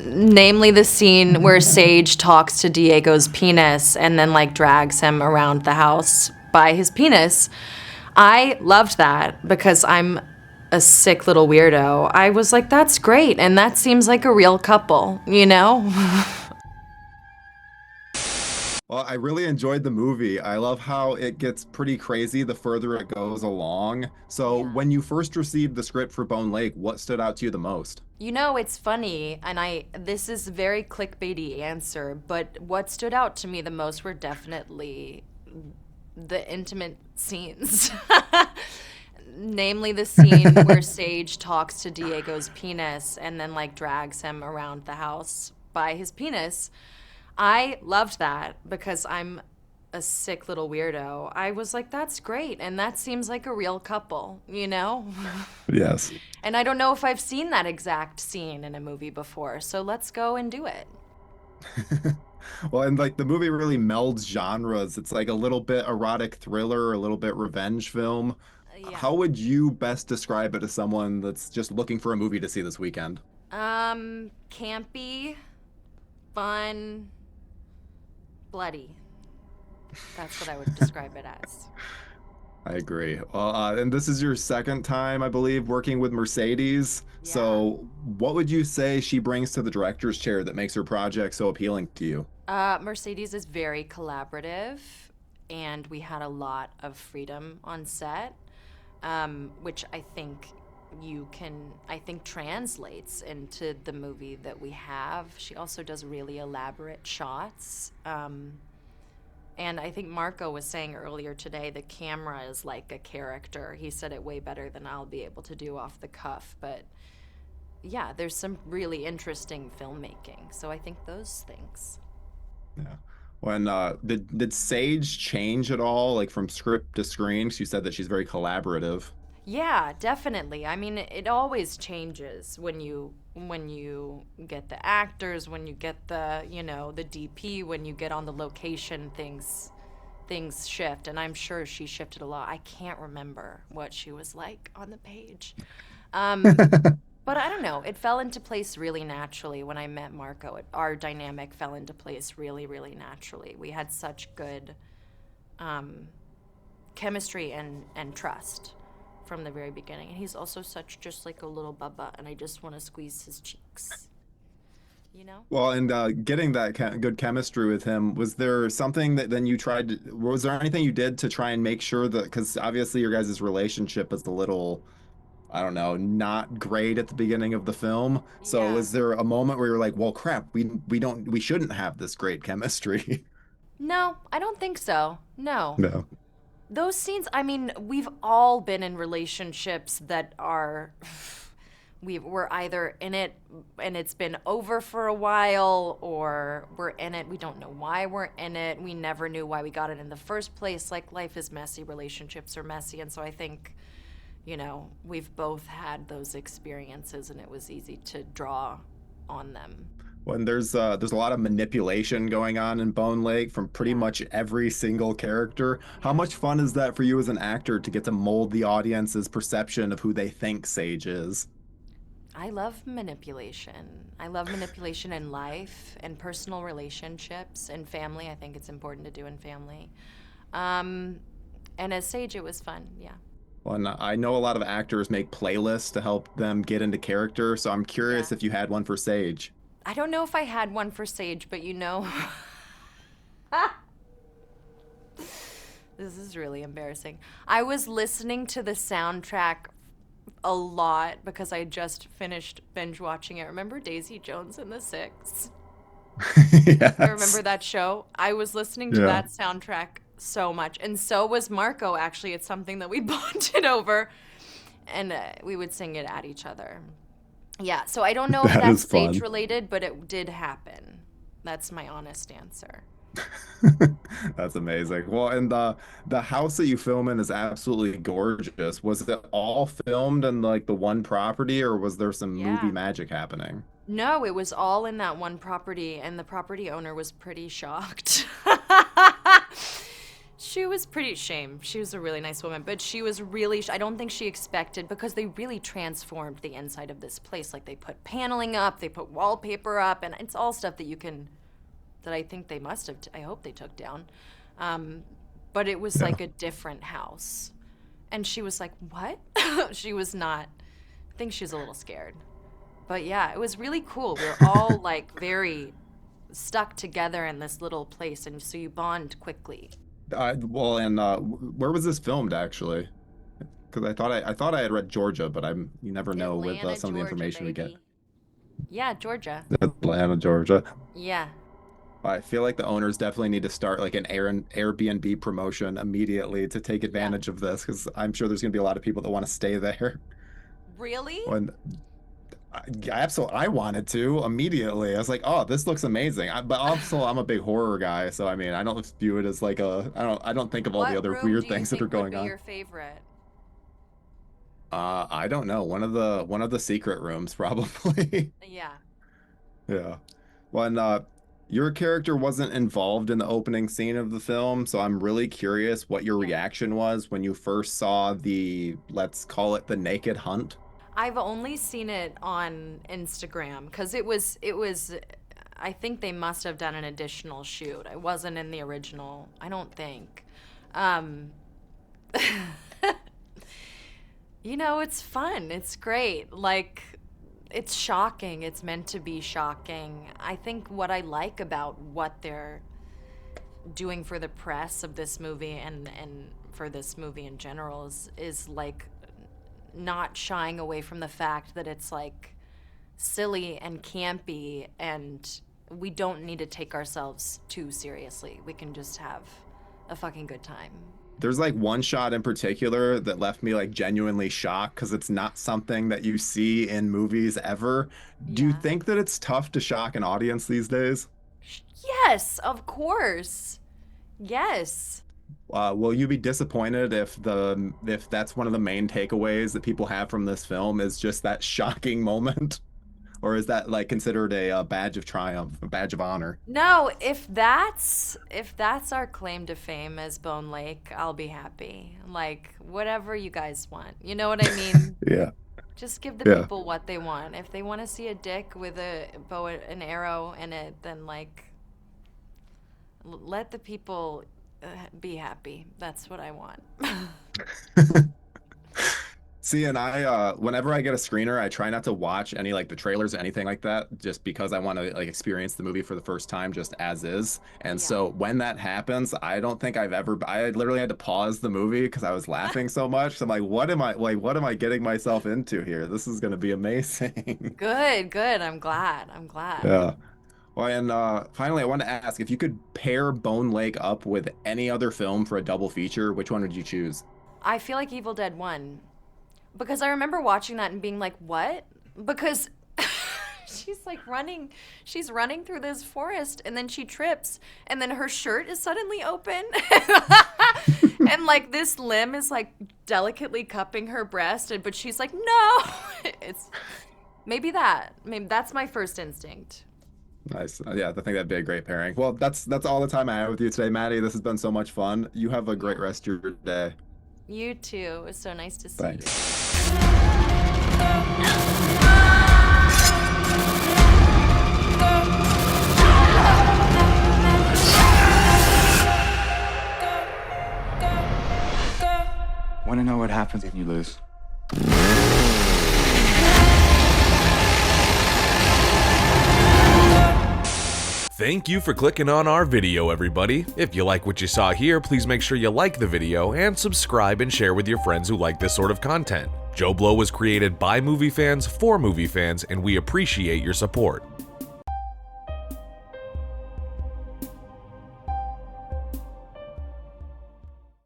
Namely the scene where Sage talks to Diego's penis and then like drags him around the house by his penis. I loved that because I'm a sick little weirdo. I was like, that's great. And that seems like a real couple, you know? Well, I really enjoyed the movie. I love how it gets pretty crazy the further it goes along. So, Yeah. when you first received the script for Bone Lake, what stood out to you the most? You know, it's funny, and this is a very clickbaity answer, but what stood out to me the most were definitely the intimate scenes. Namely the scene where Sage talks to Diego's penis and then like drags him around the house by his penis. I loved that because I'm a sick little weirdo. I was like, that's great. And that seems like a real couple, you know? Yes. And I don't know if I've seen that exact scene in a movie before. So let's go and do it. Well, and like the movie really melds genres. It's like a little bit erotic thriller, a little bit revenge film. Yeah. How would you best describe it to someone that's just looking for a movie to see this weekend? Campy, fun, bloody. That's what I would describe it as. I agree. Well, and this is your second time, I believe, working with Mercedes. Yeah. So, what would you say she brings to the director's chair that makes her project so appealing to you? Mercedes is very collaborative, and we had a lot of freedom on set, which I think translates into the movie that we have. She also does really elaborate shots. And I think Marco was saying earlier today the camera is like a character. He said it way better than I'll be able to do off the cuff. But yeah, there's some really interesting filmmaking. So I think those things. Yeah. When did Sage change at all, like from script to screen? 'Cause you said that she's very collaborative. Yeah, definitely. I mean, it always changes when you get the actors, when you get the DP, when you get on the location, things shift, and I'm sure she shifted a lot. I can't remember what she was like on the page. Um, but I don't know. It fell into place really naturally when I met Marco. Our dynamic fell into place really, really naturally. We had such good um, chemistry and trust from the very beginning. And he's also such just like a little bubba, and I just want to squeeze his cheeks, you know? Well, and getting that good chemistry with him, was there something that then you tried to, was there anything you did to try and make sure that, because obviously your guys' relationship is a little, I don't know, not great at the beginning of the film. So Yeah. was there a moment where you're like, well, crap, we shouldn't have this great chemistry? No, I don't think so. No. No. Those scenes, I mean, we've all been in relationships that are we're either in it and it's been over for a while, or we're in it, we don't know why we're in it. We never knew why we got it in the first place. Like, life is messy, relationships are messy, and so I think, we've both had those experiences and it was easy to draw on them. When there's a lot of manipulation going on in Bone Lake from pretty Yeah. much every single character. How Yeah. much fun is that for you as an actor to get to mold the audience's perception of who they think Sage is? I love manipulation. I love manipulation in life and personal relationships and family. I think it's important to do in family. Um, and as Sage, it was fun. Yeah. Well, and I know a lot of actors make playlists to help them get into character, so I'm Yeah. curious if you had one for Sage. I don't know if I had one for Sage, but this is really embarrassing. I was listening to the soundtrack a lot because I just finished binge watching it. Remember Daisy Jones and the Six? I remember Yes. that show. I was listening to Yeah. that soundtrack so much, and so was Marco. Actually, it's something that we bonded over, and we would sing it at each other. Yeah, so I don't know if That that's is stage fun. related, but it did happen. That's my honest answer. That's amazing. Well, and the house that you film in is absolutely gorgeous. Was it all filmed in like the one property, or was there some movie Yeah. magic happening? No, it was all in that one property, and the property owner was pretty shocked. She was pretty shame. She was a really nice woman, but she was really, I don't think she expected, because they really transformed the inside of this place. Like, they put paneling up, they put wallpaper up, and it's all stuff that you can, that I think they must have, I hope they took down. But it was like a different house. And she was like, what? She was not, I think she was a little scared. But yeah, it was really cool. We were all like very stuck together in this little place, and so you bond quickly. Well, and where was this filmed actually? Because I thought I had read Georgia, but you never know with Atlanta, some of the Georgia, information we get. baby. Yeah, Georgia. Atlanta, Georgia. Yeah. I feel like the owners definitely need to start like an Airbnb promotion immediately to take Yeah. advantage of this, because I'm sure there's going to be a lot of people that want to stay there. Really? When absolutely, I wanted to immediately. I was like, "Oh, this looks amazing." But also, I'm a big horror guy, so I mean, I don't view it as like I don't think of all the What other room weird do you things that are think would going be on. your favorite? I don't know. One of the secret rooms, probably. Yeah. Yeah. Well, and your character wasn't involved in the opening scene of the film, so I'm really curious what your Yeah. reaction was when you first saw the, let's call it the naked hunt. I've only seen it on Instagram because I think they must have done an additional shoot. I wasn't in the original, I don't think. Um, it's fun. It's great. Like, it's shocking. It's meant to be shocking. I think what I like about what they're doing for the press of this movie and for this movie in general is like not shying away from the fact that it's like silly and campy, and we don't need to take ourselves too seriously. We can just have a fucking good time. There's like one shot in particular that left me like genuinely shocked because it's not something that you see in movies ever. Do you Yeah. think that it's tough to shock an audience these days? Yes, of course. Yes. Will you be disappointed if that's one of the main takeaways that people have from this film is just that shocking moment? Or is that like considered a badge of triumph, a badge of honor? No, if that's our claim to fame as Bone Lake, I'll be happy. Like, whatever you guys want. You know what I mean? Yeah. Just give the Yeah. people what they want. If they want to see a dick with a bow and arrow in it, then like let the people be happy. That's what I want. See, and whenever I get a screener, I try not to watch any like the trailers or anything like that, just because I want to like experience the movie for the first time, just as is. And Yeah. so when that happens, I don't think I literally had to pause the movie because I was laughing so much. So I'm like, what am I getting myself into here? This is going to be amazing. Good, good. I'm glad. I'm glad. Yeah. Well, and finally, I wanted to ask if you could pair Bone Lake up with any other film for a double feature, which one would you choose? I feel like Evil Dead 1. Because I remember watching that and being like, what? Because she's running through this forest, and then she trips, and then her shirt is suddenly open. And like this limb is like delicately cupping her breast, but she's like, no. It's maybe that's my first instinct. Nice. Yeah, I think that'd be a great pairing. Well, that's all the time I have with you today, Maddie. This has been so much fun. You have a great rest of your day. You too. It was so nice to see Thanks. Want to know what happens if you lose? Thank you for clicking on our video, everybody. If you like what you saw here, please make sure you like the video and subscribe and share with your friends who like this sort of content. JoBlo was created by movie fans for movie fans, and we appreciate your support.